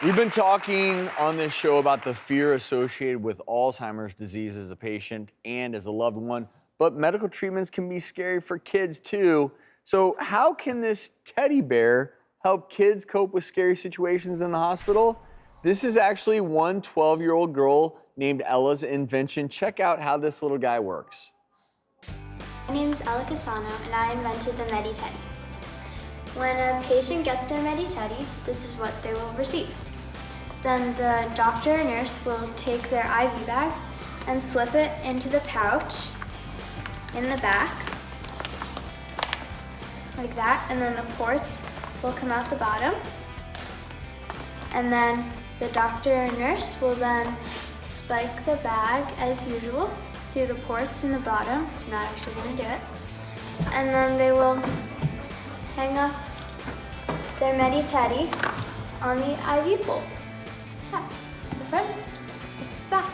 We've been talking on this show about the fear associated with Alzheimer's disease as a patient and as a loved one, but medical treatments can be scary for kids too. So how can this teddy bear help kids cope with scary situations in the hospital? This is actually one 12-year-old girl named Ella's invention. Check out how this little guy works. My name is Ella Casano, and I invented the Medi-Teddy. When a patient gets their Medi-Teddy, this is what they will receive. Then the doctor or nurse will take their IV bag and slip it into the pouch in the back, like that, and then the ports will come out the bottom. And then the doctor or nurse will then spike the bag as usual through the ports in the bottom. I'm not actually going to do it. And then they will hang up their Medi-Teddy on the IV pole. Yeah, it's the front, it's the back.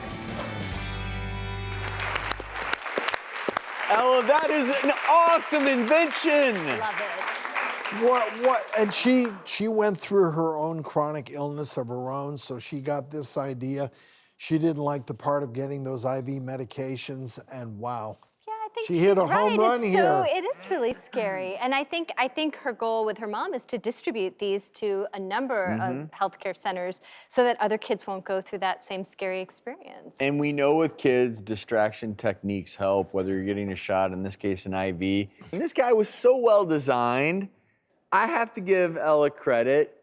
Ella, that is an awesome invention. Love it. What? And she went through her own chronic illness of her own, so she got this idea. She didn't like the part of getting those IV medications, and wow. Yeah, I think She hit a she's right. home run It's here. It is really scary. And I think her goal with her mom is to distribute these to a number of healthcare centers so that other kids won't go through that same scary experience. And we know with kids, distraction techniques help, whether you're getting a shot, in this case, an IV. And this guy was so well designed. I have to give Ella credit.